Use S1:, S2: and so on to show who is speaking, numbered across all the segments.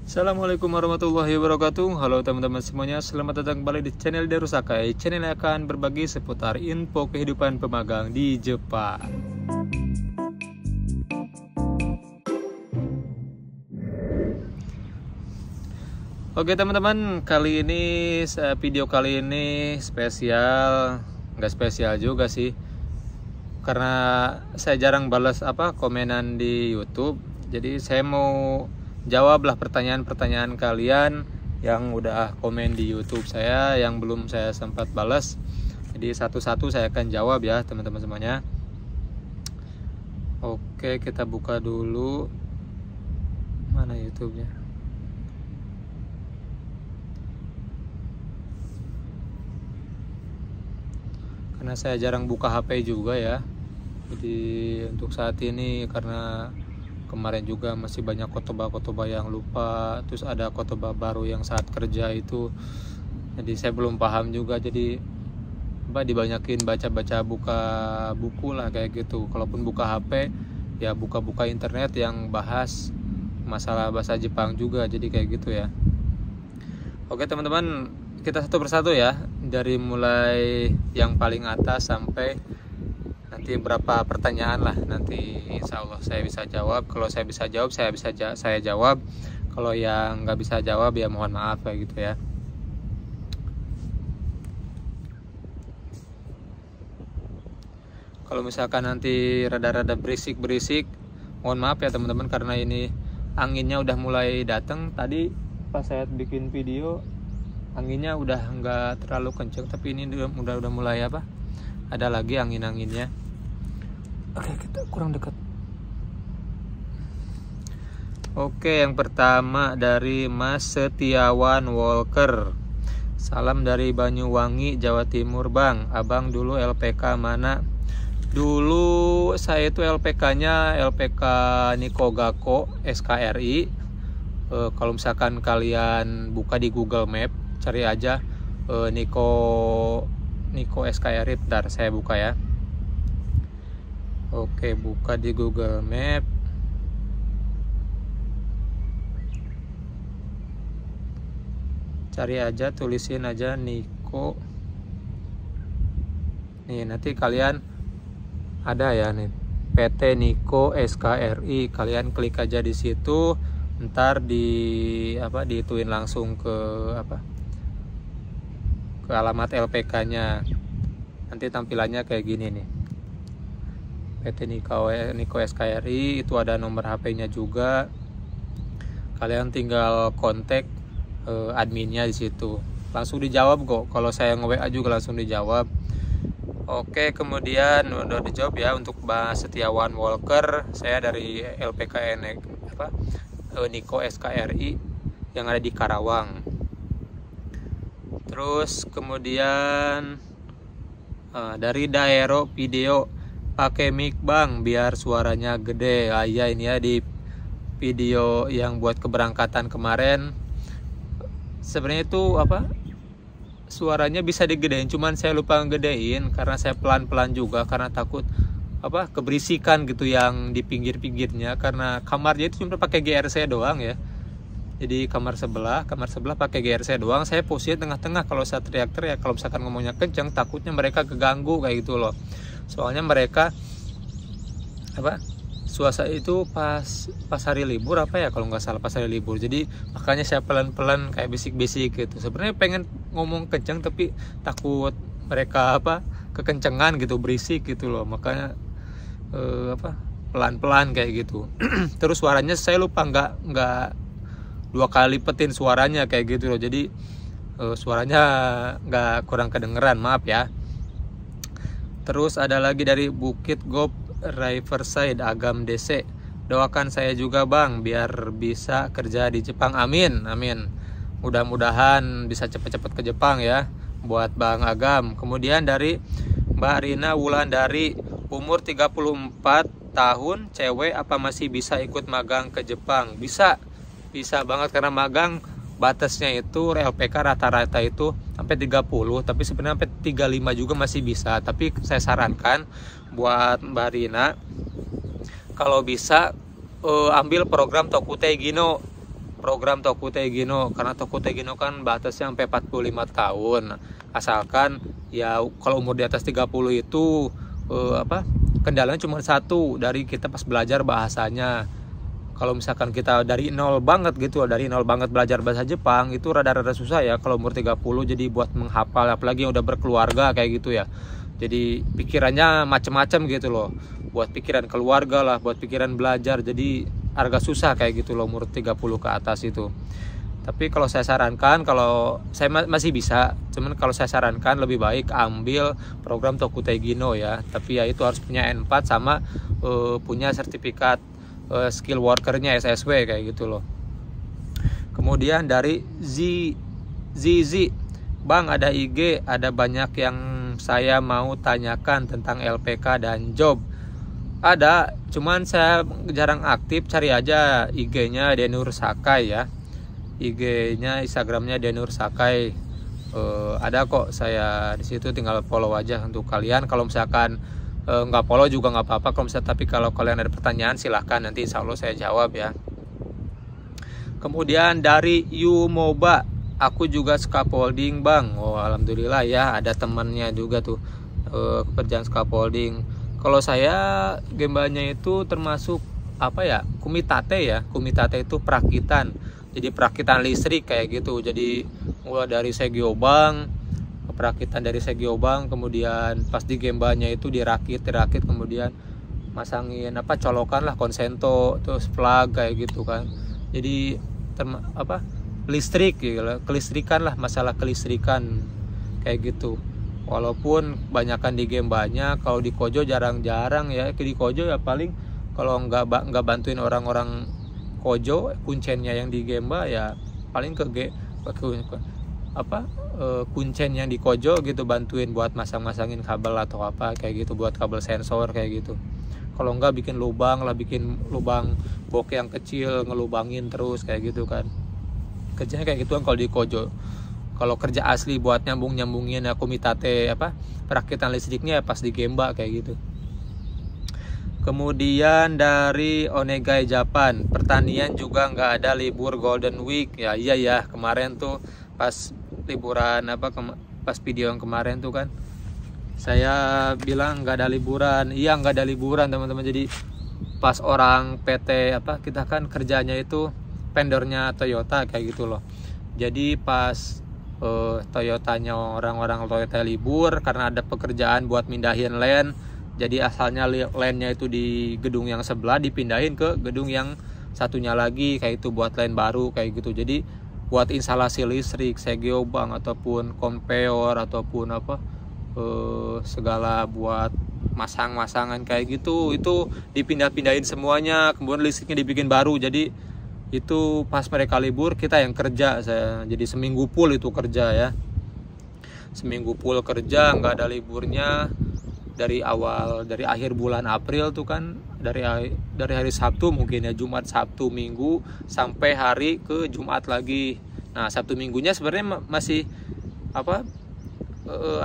S1: Assalamualaikum warahmatullahi wabarakatuh. Halo teman-teman semuanya, selamat datang kembali di channel Darusakai. Channel yang akan berbagi seputar info kehidupan pemagang di Jepang. Oke teman-teman, video kali ini spesial, nggak spesial juga sih, karena saya jarang balas komenan di YouTube. Jadi saya mau jawablah pertanyaan-pertanyaan kalian yang udah komen di YouTube saya yang belum saya sempat balas. Jadi satu-satu saya akan jawab ya teman-teman semuanya. Oke, kita buka dulu. Mana YouTube-nya? Karena saya jarang buka HP juga ya. Jadi untuk saat ini karena kemarin juga masih banyak khotbah yang lupa, terus ada khotbah baru yang saat kerja itu, jadi saya belum paham juga. Jadi dibanyakin baca-baca, buka buku lah kayak gitu. Kalaupun buka HP ya buka-buka internet yang bahas masalah bahasa Jepang juga, jadi kayak gitu ya. Oke teman-teman, kita satu persatu ya, dari mulai yang paling atas sampai nanti berapa pertanyaan lah, nanti insya Allah saya bisa jawab. Kalau saya bisa jawab, saya jawab. Kalau yang nggak bisa jawab ya mohon maaf kayak gitu ya. Kalau misalkan nanti rada-rada berisik, mohon maaf ya teman-teman, karena ini anginnya udah mulai datang. Tadi pas saya bikin video anginnya udah nggak terlalu kenceng, tapi ini udah mulai ada lagi angin-anginnya. Oke, kita kurang dekat. Oke, yang pertama dari Mas Setiawan Walker. Salam dari Banyuwangi, Jawa Timur, Bang. Abang dulu LPK mana? Dulu saya itu LPK-nya LPK Nikogako SKRI. Kalau misalkan kalian buka di Google Map, cari aja Niko SKRI. Bentar, saya buka ya. Oke, buka di Google Map. Cari aja, tulisin aja Niko. Nih, nanti kalian ada ya nih, PT Niko SKRI. Kalian klik aja di situ. Ntar diituin langsung ke ke alamat LPK-nya. Nanti tampilannya kayak gini nih. PT Niko SKRI, itu ada nomor HP-nya juga. Kalian tinggal kontak adminnya di situ. Langsung dijawab kok. Kalau saya nge-WA juga langsung dijawab. Oke, kemudian udah dijawab ya untuk Mas Setiawan Walker. Saya dari LPK Niko SKRI yang ada di Karawang. Terus kemudian dari Daero Video, pakai mic Bang biar suaranya gede. Iya, ini ya di video yang buat keberangkatan kemarin. Sebenarnya itu suaranya bisa digedein, cuman saya lupa ngegedein karena saya pelan-pelan juga, karena takut keberisikan gitu yang di pinggir-pinggirnya, karena kamarnya itu cuma pakai GRC doang ya. Jadi kamar sebelah pakai GRC doang. Saya posisi tengah-tengah. Kalau saya teriak-teriak, kalau misalkan ngomongnya kenceng, takutnya mereka keganggu kayak gitu loh. Soalnya mereka suasana itu pas hari libur kalau nggak salah pas hari libur. Jadi makanya saya pelan-pelan kayak bisik-bisik gitu. Sebenarnya pengen ngomong kenceng tapi takut mereka kekencengan gitu, berisik gitu loh. Makanya pelan-pelan kayak gitu. Terus suaranya saya lupa nggak 2 kali lipetin suaranya kayak gitu loh. Jadi suaranya nggak kurang kedengeran, maaf ya. Terus ada lagi dari Bukit Gop Riverside Agam DC. Doakan saya juga Bang biar bisa kerja di Jepang. Amin, amin. Mudah-mudahan bisa cepet-cepet ke Jepang ya buat Bang Agam. Kemudian dari Mbak Rina Wulandari, umur 34 tahun, cewek, apa masih bisa ikut magang ke Jepang? Bisa banget, karena magang batasnya itu LPK rata-rata itu sampai 30, tapi sebenarnya sampai 35 juga masih bisa. Tapi saya sarankan buat Mbak Rina, kalau bisa ambil program Tokutei Gino. program Tokutei Gino, karena Tokutei Gino kan batasnya sampai 45 tahun. Asalkan ya kalau umur di atas 30 itu kendalanya cuma satu dari kita pas belajar bahasanya. Kalau misalkan kita dari nol banget gitu, dari nol banget belajar bahasa Jepang itu rada-rada susah ya kalau umur 30, jadi buat menghafal, apalagi yang udah berkeluarga kayak gitu ya. Jadi pikirannya macem-macem gitu loh, buat pikiran keluarga lah, buat pikiran belajar, jadi agak susah kayak gitu loh umur 30 ke atas itu. Tapi kalau saya sarankan, kalau saya masih bisa, cuman kalau saya sarankan lebih baik ambil program Tokutei Gino ya. Tapi ya itu harus punya N4 sama punya sertifikat skill workernya SSW kayak gitu loh. Kemudian dari ZZ, Bang ada IG, ada banyak yang saya mau tanyakan tentang LPK dan job. Ada, cuman saya jarang aktif, cari aja IG-nya Denur Sakai ya. IG-nya, Instagram-nya Denur Sakai. Ada kok saya di situ, tinggal follow aja untuk kalian. Kalau misalkan nggak follow juga nggak apa-apa kalau misalnya, tapi kalau kalian ada pertanyaan silahkan, nanti insya Allah saya jawab ya. Kemudian dari Yumoba, aku juga scaffolding Bang. Oh alhamdulillah ya, ada temannya juga tuh pekerjaan scaffolding. Kalau saya gembanya itu termasuk apa ya, kumitate ya. Kumitate itu perakitan, jadi perakitan listrik kayak gitu. Jadi mulai dari segiobang, perakitan dari segiobang, kemudian pas di gembanya itu dirakit, kemudian masangin colokan lah konsento, terus plug kayak gitu kan. Jadi listrik gitu, kelistrikan lah, masalah kelistrikan kayak gitu. Walaupun banyakan di gembanya, kalau di Kojo jarang-jarang ya. Di Kojo ya paling kalau nggak bantuin orang-orang Kojo, kuncennya yang di gemba ya paling kuncen yang di Kojo gitu, bantuin buat masang-masangin kabel atau apa kayak gitu, buat kabel sensor kayak gitu. Kalau enggak bikin lubang lah, bikin lubang bok yang kecil, ngelubangin terus kayak gitu kan. Kerjanya kayak gitu kan kalau di Kojo. Kalau kerja asli buat nyambungin ya kumitate perakitan listriknya ya pas di gemba kayak gitu. Kemudian dari Onegai Japan, pertanian juga nggak ada libur Golden Week ya. Iya ya, kemarin tuh pas liburan pas video yang kemarin tuh kan saya bilang nggak ada liburan. Iya nggak ada liburan teman-teman. Jadi pas orang PT kita kan kerjanya itu vendornya Toyota kayak gitu loh. Jadi pas Toyotanya, orang-orang Toyota libur karena ada pekerjaan buat mindahin land. Jadi asalnya landnya itu di gedung yang sebelah, dipindahin ke gedung yang satunya lagi kayak itu buat land baru kayak gitu. Jadi buat instalasi listrik, segiobang ataupun kompeor ataupun segala buat masang-masangan kayak gitu, itu dipindah-pindahin semuanya, kemudian listriknya dibikin baru. Jadi itu pas mereka libur kita yang kerja, jadi seminggu full itu kerja ya, seminggu full kerja, nggak ada liburnya. Dari akhir bulan April tuh kan, dari hari Sabtu mungkin ya, Jumat, Sabtu, Minggu sampai hari ke Jumat lagi. Nah Sabtu Minggunya sebenarnya masih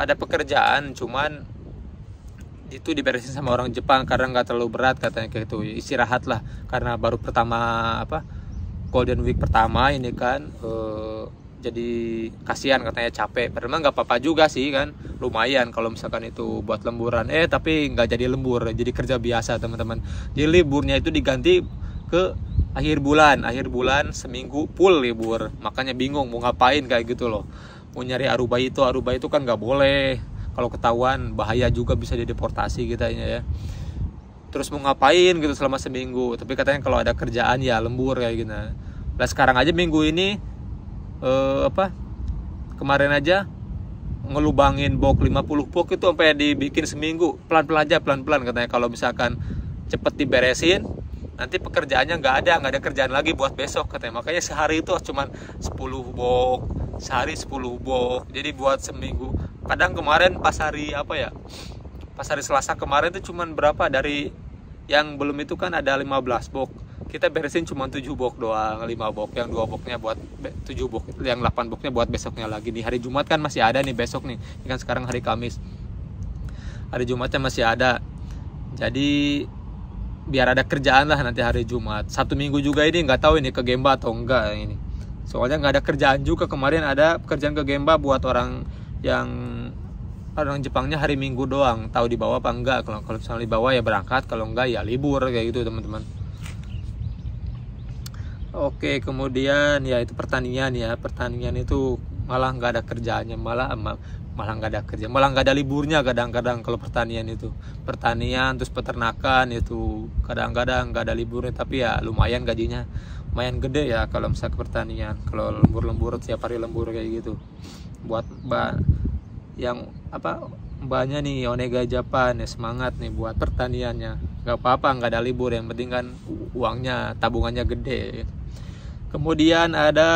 S1: ada pekerjaan, cuman itu diberesin sama orang Jepang karena nggak terlalu berat katanya kayak gitu, istirahat lah karena baru pertama Golden Week pertama ini kan. Jadi kasihan katanya, capek. Padahal nggak apa-apa juga sih kan, lumayan kalau misalkan itu buat lemburan. Tapi nggak jadi lembur, jadi kerja biasa teman-teman. Jadi liburnya itu diganti ke akhir bulan seminggu full libur. Makanya bingung mau ngapain kayak gitu loh. Mau nyari aruba itu kan nggak boleh. Kalau ketahuan bahaya juga, bisa dideportasi kitanya ya. Terus mau ngapain gitu selama seminggu. Tapi katanya kalau ada kerjaan ya lembur kayak gitu. Nah sekarang aja minggu ini kemarin aja ngelubangin box 50 box itu sampai dibikin seminggu, pelan-pelan katanya. Kalau misalkan cepet diberesin nanti pekerjaannya nggak ada kerjaan lagi buat besok katanya. Makanya sehari itu cuma 10 box, sehari 10 box, jadi buat seminggu. Kadang kemarin pas hari Selasa kemarin itu cuma berapa, dari yang belum itu kan ada 15 box, kita beresin cuma 7 box doang, 5 box, yang 2 boxnya buat 7 box, yang 8 boxnya buat besoknya lagi. Di hari Jumat kan masih ada nih besok nih, ini kan sekarang hari Kamis, hari Jumatnya masih ada. Jadi biar ada kerjaan lah nanti hari Jumat. Sabtu Minggu juga ini nggak tahu ini ke Gemba atau enggak ini. Soalnya nggak ada kerjaan juga, kemarin ada pekerjaan ke Gemba buat orang Jepangnya hari Minggu doang. Tahu dibawa apa enggak? Kalau misalnya dibawa ya berangkat, kalau enggak ya libur kayak gitu teman-teman. Oke, kemudian ya itu pertanian ya. Pertanian itu malah nggak ada kerjaannya, malah nggak ada kerja, malah nggak ada liburnya kadang-kadang kalau pertanian itu. Pertanian terus peternakan itu kadang-kadang nggak ada liburnya, tapi ya lumayan gajinya, lumayan gede ya kalau misalnya ke pertanian. Kalau lembur-lembur tiap hari lembur kayak gitu. Buat yang mbaknya nih Onega Japan ya, semangat nih buat pertaniannya. Nggak apa-apa nggak ada libur, yang penting kan uangnya, tabungannya gede. Kemudian ada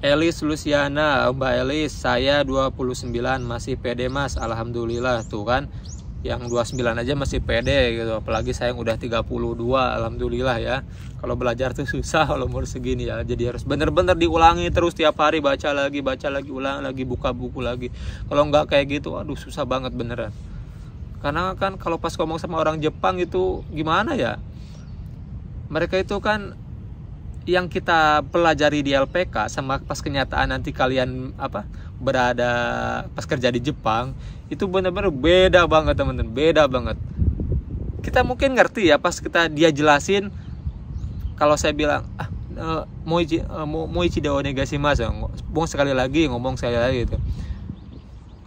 S1: Elis Luciana, Mbak Elis, saya 29 masih pede mas, alhamdulillah. Tuh kan, yang 29 aja masih pede gitu, apalagi saya yang udah 32, alhamdulillah ya. Kalau belajar tuh susah kalau umur segini ya, jadi harus bener-bener diulangi terus tiap hari, baca lagi, ulang lagi, buka buku lagi. Kalau nggak kayak gitu, aduh susah banget beneran. Karena kan kalau pas ngomong sama orang Jepang itu gimana ya, mereka itu kan yang kita pelajari di LPK sama pas kenyataan nanti kalian berada pas kerja di Jepang itu benar-benar beda banget teman-teman, beda banget. Kita mungkin ngerti ya pas dia jelasin, kalau saya bilang moichi de onegashimasu, ngomong sekali lagi gitu.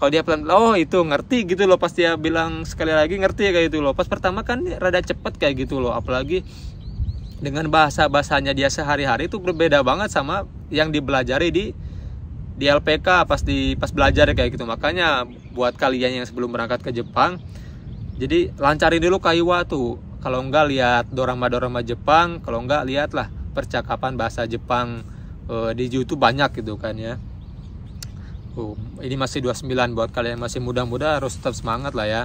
S1: Kalau dia pelan, oh itu ngerti gitu loh, pas dia bilang sekali lagi ngerti kayak gitu loh. Pas pertama kan rada cepet kayak gitu loh, apalagi dengan bahasanya dia sehari-hari itu berbeda banget sama yang dibelajari di LPK pas belajar kayak gitu. Makanya buat kalian yang sebelum berangkat ke Jepang, jadi lancarin dulu kaiwa tuh. Kalau enggak lihat dorama Jepang, kalau enggak lihatlah percakapan bahasa Jepang di YouTube banyak gitu kan ya. Ini masih 29, buat kalian yang masih muda-muda harus tetap semangat lah ya.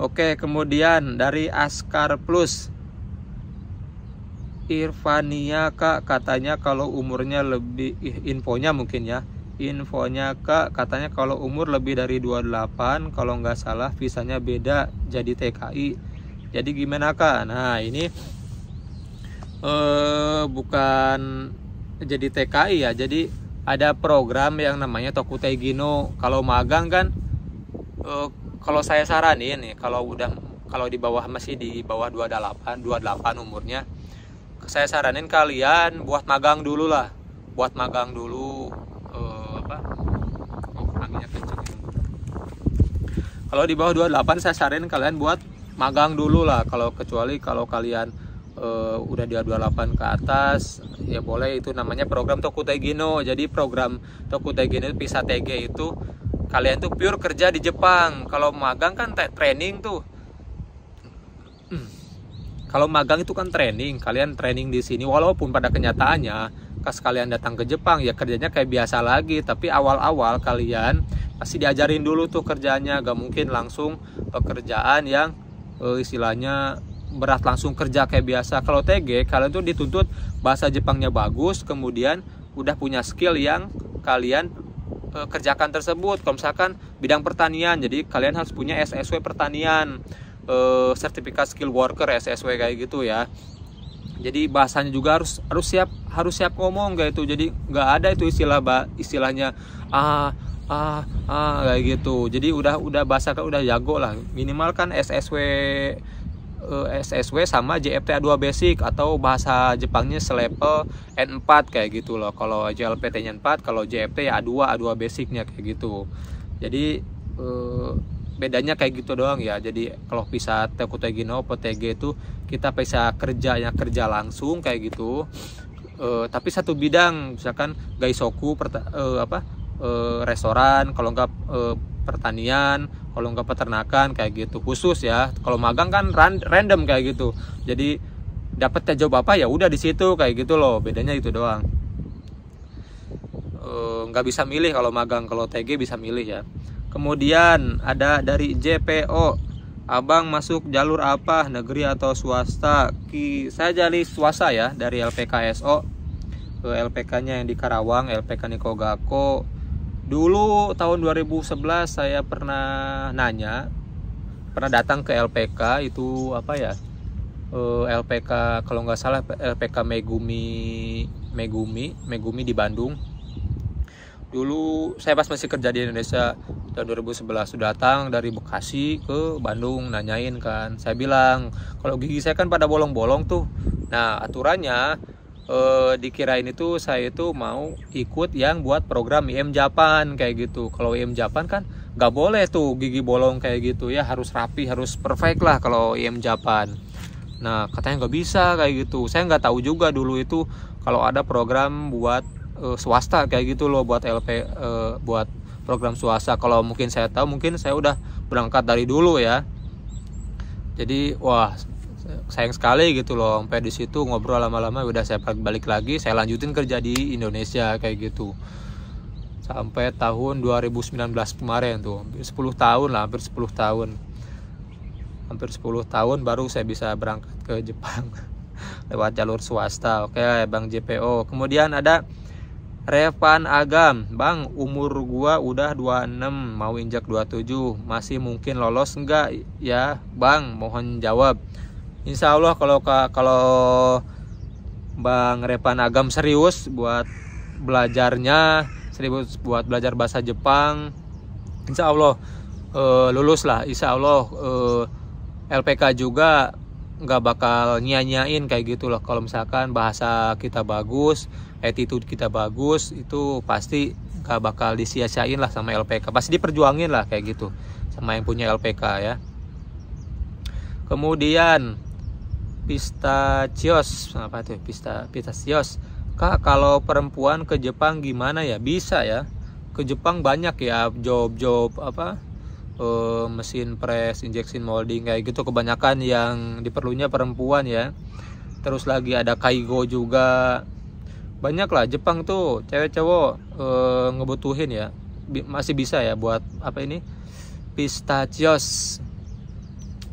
S1: Oke, kemudian dari Askar Plus, Irvania kak, katanya kalau umurnya lebih, infonya mungkin ya, infonya kak katanya kalau umur lebih dari 28 kalau nggak salah visanya beda jadi TKI. Jadi gimana kak? Nah ini bukan jadi TKI ya, jadi ada program yang namanya Tokutei Gino. Kalau magang kan kalau saya saranin nih, kalau di bawah, masih di bawah 28 umurnya, saya saranin kalian buat magang dulu lah, anginnya kenceng. Kalau di bawah 28 saya saranin kalian buat magang dulu lah. Kecuali kalau kalian udah di 28 ke atas ya boleh, itu namanya program Tokutei Gino. Jadi program Tokutei Gino PISA TG itu kalian tuh pure kerja di Jepang. Kalau magang kan training tuh. Kalau magang itu kan training, kalian training di sini, walaupun pada kenyataannya pas kalian datang ke Jepang ya kerjanya kayak biasa lagi, tapi awal-awal kalian pasti diajarin dulu tuh kerjanya. Gak mungkin langsung pekerjaan yang istilahnya berat langsung kerja kayak biasa. Kalau TG kalian tuh dituntut bahasa Jepangnya bagus, kemudian udah punya skill yang kalian kerjakan tersebut. Kalau misalkan bidang pertanian, jadi kalian harus punya SSW pertanian, sertifikat skill worker SSW kayak gitu ya. Jadi bahasanya juga harus siap ngomong kayak itu. Jadi nggak ada itu istilahnya kayak gitu. Jadi udah bahasa kan udah jago lah, minimal kan SSW sama JFT A2 basic atau bahasa Jepangnya selevel N4 kayak gitu loh. Kalau JLPT nya 4, kalau JFT ya A2 basicnya kayak gitu. Jadi bedanya kayak gitu doang ya. Jadi kalau bisa Tokutei Gino PTG itu kita bisa kerja langsung kayak gitu, tapi satu bidang, misalkan Gaisoku restoran, kalau enggak pertanian, kalau enggak peternakan kayak gitu khusus ya. Kalau magang kan random kayak gitu, jadi dapetnya job apa ya udah di situ kayak gitu loh, bedanya itu doang. Nggak bisa milih kalau magang, kalau TG bisa milih ya. Kemudian ada dari JPO, abang masuk jalur apa, negeri atau swasta? Saya jadi swasta ya, dari LPKSO. LPK nya yang di Karawang, LPK Nikogako. Dulu tahun 2011 saya pernah nanya pernah datang ke LPK itu apa ya, LPK kalau nggak salah LPK Megumi di Bandung. Dulu saya pas masih kerja di Indonesia tahun 2011 sudah datang dari Bekasi ke Bandung, nanyain kan. Saya bilang kalau gigi saya kan pada bolong-bolong tuh. Nah aturannya dikirain itu saya itu mau ikut yang buat program IM Japan kayak gitu. Kalau IM Japan kan nggak boleh tuh gigi bolong kayak gitu ya, harus rapi, harus perfect lah kalau IM Japan. Nah katanya nggak bisa kayak gitu. Saya nggak tahu juga dulu itu kalau ada program buat swasta kayak gitu loh, buat buat program swasta. Kalau mungkin saya tahu, mungkin saya udah berangkat dari dulu ya. Jadi wah sayang sekali gitu loh, sampai di situ ngobrol lama-lama udah saya balik lagi, saya lanjutin kerja di Indonesia kayak gitu sampai tahun 2019 kemarin tuh, 10 tahun lah, hampir 10 tahun baru saya bisa berangkat ke Jepang lewat jalur swasta. Oke Bang JPO. Kemudian ada Revan Agam, Bang umur gua udah 26 mau injak 27, masih mungkin lolos enggak ya Bang, mohon jawab. Insya Allah kalau Bang Revan Agam serius buat belajarnya, serius buat belajar bahasa Jepang, Insya Allah lulus lah. Insya Allah LPK juga nggak bakal nyanyain kayak gitu loh. Kalau misalkan bahasa kita bagus, attitude kita bagus, itu pasti nggak bakal disia-siain lah sama LPK, pasti diperjuangin lah kayak gitu sama yang punya LPK ya. Kemudian pistachios, apa tuh pistachios, Kak kalau perempuan ke Jepang gimana ya? Bisa ya, ke Jepang banyak ya job apa, mesin press, injection molding kayak gitu, kebanyakan yang diperlunya perempuan ya. Terus lagi ada kaigo juga, banyak lah. Jepang tuh cewek cowok ngebutuhin ya, masih bisa ya buat apa ini pistachios,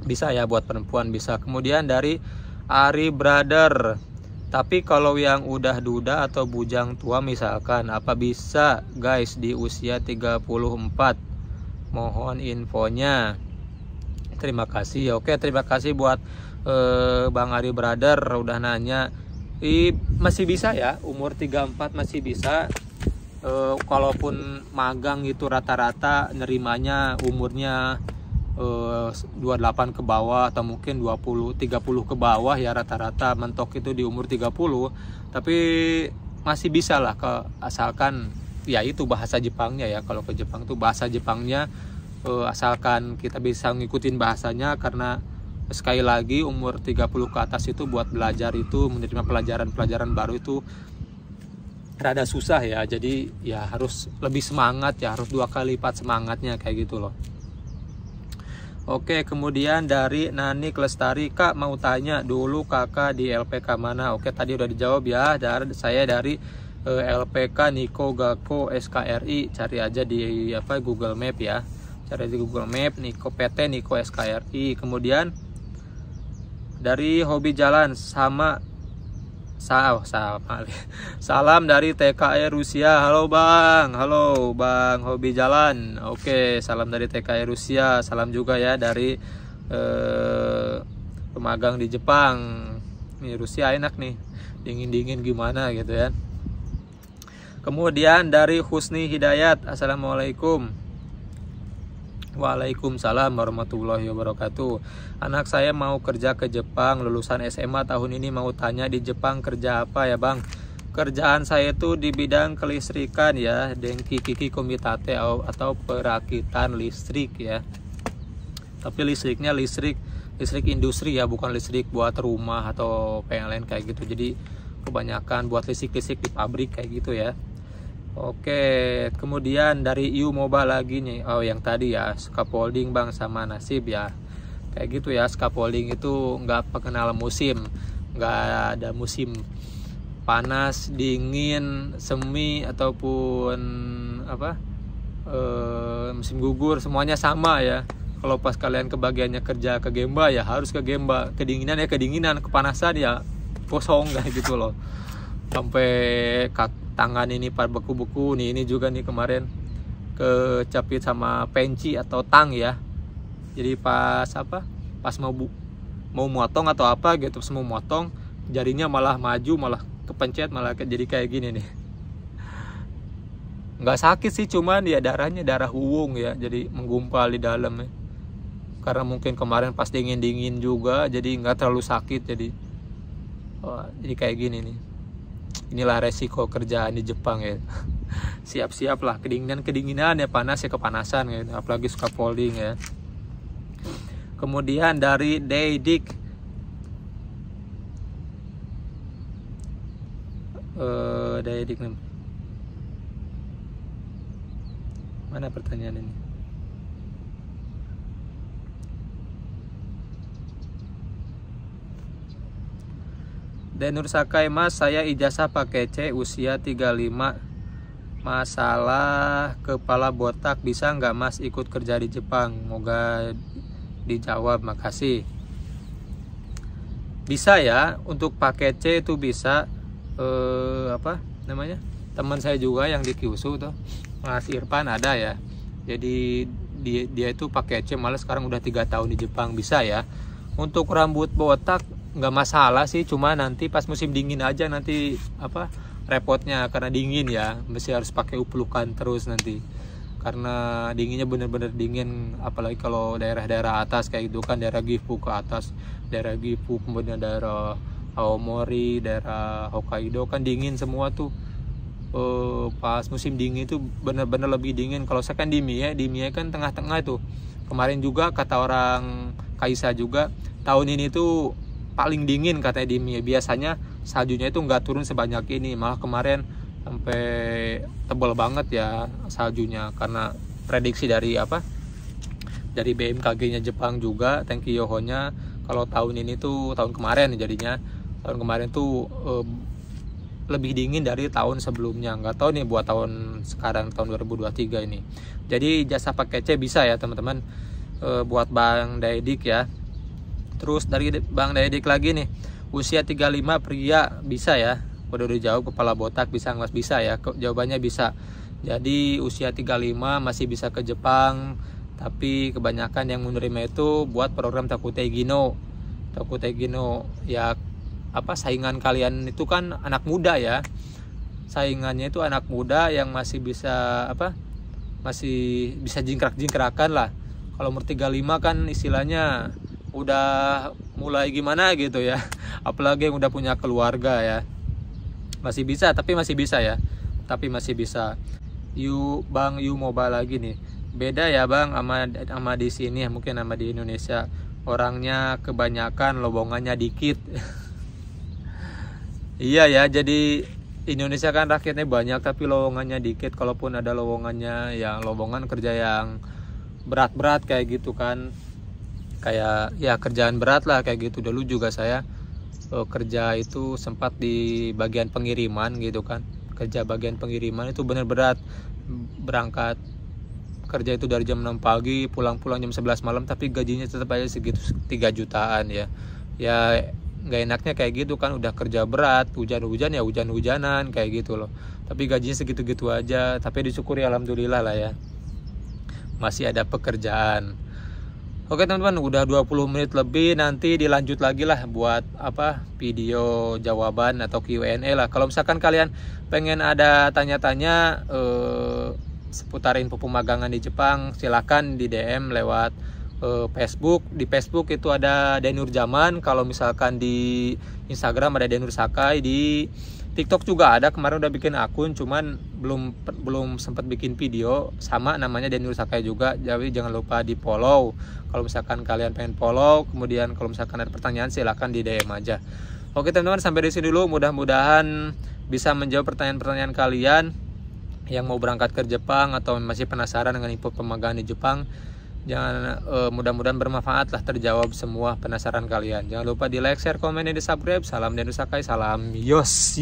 S1: bisa ya buat perempuan bisa. Kemudian dari Ari Brother, tapi kalau yang udah duda atau bujang tua misalkan, apa bisa guys di usia 34? Mohon infonya, terima kasih. Oke terima kasih buat Bang Ari Brother udah nanya. Masih bisa ya, umur 34 masih bisa. Kalaupun magang itu rata-rata nerimanya umurnya 28 ke bawah atau mungkin 30 ke bawah ya, rata-rata mentok itu di umur 30. Tapi masih bisa lah asalkan ya itu bahasa Jepangnya ya. Kalau ke Jepang tuh bahasa Jepangnya asalkan kita bisa ngikutin bahasanya, karena sekali lagi umur 30 ke atas itu buat belajar itu, menerima pelajaran baru itu rada susah ya. Jadi ya harus lebih semangat ya, harus 2 kali lipat semangatnya kayak gitu loh. Oke, kemudian dari Nani Lestari, Kak mau tanya dulu kakak di LPK mana? Oke tadi udah dijawab ya, saya dari LPK Niko Gakko SKRI. Cari aja di apa Google Map ya, cari di Google Map Niko PT Niko SKRI. Kemudian dari Hobi Jalan salam dari TKI Rusia. Halo Bang Hobi Jalan. Oke salam dari TKI Rusia, salam juga ya dari pemagang di Jepang. Nih Rusia enak nih, dingin gimana gitu ya. Kemudian dari Husni Hidayat, Assalamualaikum. Waalaikumsalam warahmatullahi wabarakatuh. Anak saya mau kerja ke Jepang, lulusan SMA tahun ini, mau tanya di Jepang kerja apa ya Bang? Kerjaan saya itu di bidang kelistrikan ya, Denki Kiki Komitate atau perakitan listrik ya. Tapi listriknya listrik industri ya, bukan listrik buat rumah atau PLN kayak gitu. Jadi kebanyakan buat listrik di pabrik kayak gitu ya. Oke, kemudian dari Iu Mobile lagi nih. Oh yang tadi ya, scaffolding Bang sama nasib ya. Kayak gitu ya, scaffolding itu nggak pengenal musim, nggak ada musim panas, dingin, semi ataupun apa musim gugur, semuanya sama ya. Kalau pas kalian kebagiannya kerja ke Gemba ya harus ke Gemba, kedinginan ya kedinginan, kepanasan ya kosong kayak gitu loh. Sampai tangan ini pada beku-beku nih. Ini juga nih kemarin kecapit sama penci atau tang ya, Jadi pas pas mau motong atau apa gitu, pas mau motong jarinya malah maju, malah kepencet, malah jadi kayak gini nih. Nggak sakit sih, cuman ya darah uwung ya, jadi menggumpal di dalam ya. Karena mungkin kemarin pas dingin juga, jadi nggak terlalu sakit, jadi kayak gini nih. Inilah resiko kerjaan di Jepang ya. Siap-siap lah, kedinginan ya, panas ya kepanasan ya, apalagi suka folding ya. Kemudian dari Deidik, Deidik nih. Mana pertanyaan ini? Denur Sakai, Mas, saya ijazah pakai C, usia 35. Masalah kepala botak, bisa nggak Mas ikut kerja di Jepang? Moga dijawab, makasih. Bisa ya, untuk pakai C itu bisa. Apa namanya? Teman saya juga yang di Kyushu tuh, Mas Irfan ada ya. Jadi dia itu pakai C, malah sekarang udah 3 tahun di Jepang, bisa ya. Untuk rambut botak nggak masalah sih, cuma nanti pas musim dingin aja nanti repotnya, karena dingin ya, mesti harus pakai uplukan terus nanti, karena dinginnya bener-bener dingin, apalagi kalau daerah-daerah atas kayak gitu kan, daerah Gifu ke atas, daerah Gifu kemudian daerah Aomori, daerah Hokkaido kan dingin semua tuh. Pas musim dingin itu bener-bener lebih dingin. Kalau saya kan di Mie kan tengah-tengah tuh. Kemarin juga kata orang Kaisa juga, tahun ini tuh paling dingin katanya di Mie. Biasanya saljunya itu nggak turun sebanyak ini, malah kemarin sampai tebal banget ya saljunya, karena prediksi dari dari BMKG-nya Jepang juga, Tenki Yoho-nya, kalau tahun ini tuh, tahun kemarin jadinya, tahun kemarin tuh lebih dingin dari tahun sebelumnya. Nggak tahu nih buat tahun sekarang, tahun 2023 ini. Jadi jasa pakai C bisa ya teman-teman, buat Bang Daidik ya. Terus dari Bang Daidik lagi nih, usia 35 pria bisa ya? Udah jauh, kepala botak bisa nggak? Bisa ya, jawabannya bisa. Jadi usia 35 masih bisa ke Jepang, tapi kebanyakan yang menerima itu buat program Takutei Gino ya. Saingan kalian itu kan anak muda ya, saingannya itu anak muda yang masih bisa masih bisa jingkrak-jingkrakan lah. Kalau umur 35 kan istilahnya udah mulai gimana gitu ya, apalagi yang udah punya keluarga ya. Masih bisa, tapi masih bisa ya, Bang Yu Mobile lagi nih, beda ya Bang sama di sini, mungkin sama di Indonesia, orangnya kebanyakan, lowongannya dikit. Iya ya, jadi Indonesia kan rakyatnya banyak tapi lowongannya dikit. Kalaupun ada lowongannya, ya lowongan kerja yang berat-berat kayak gitu kan, kayak ya kerjaan berat lah kayak gitu. Dulu juga saya kerja itu sempat di bagian pengiriman gitu kan, kerja bagian pengiriman itu bener berat. Berangkat kerja itu dari jam 6 pagi, pulang jam 11 malam, tapi gajinya tetap aja segitu, 3 jutaan ya. Ya nggak enaknya kayak gitu kan, udah kerja berat, hujan-hujan ya hujan-hujanan kayak gitu loh, tapi gajinya segitu-gitu aja. Tapi disyukuri, alhamdulillah lah ya, masih ada pekerjaan. Oke teman-teman, udah 20 menit lebih, nanti dilanjut lagi lah buat video jawaban atau Q&A lah. Kalau misalkan kalian pengen ada tanya-tanya seputar info pemagangan di Jepang, silakan di DM lewat Facebook. Di Facebook itu ada Denur Zaman, kalau misalkan di Instagram ada Denur Sakai, di TikTok juga ada, kemarin udah bikin akun, cuman belum sempat bikin video, sama namanya Denur Sakai juga. Jadi jangan lupa di follow kalau misalkan kalian pengen follow. Kemudian kalau misalkan ada pertanyaan silahkan di DM aja. Oke teman-teman, sampai di sini dulu, mudah-mudahan bisa menjawab pertanyaan-pertanyaan kalian yang mau berangkat ke Jepang atau masih penasaran dengan info pemagangan di Jepang. Jangan mudah-mudahan bermanfaat lah, terjawab semua penasaran kalian. Jangan lupa di like, share, komen, dan di subscribe. Salam Denur Sakai, salam yos.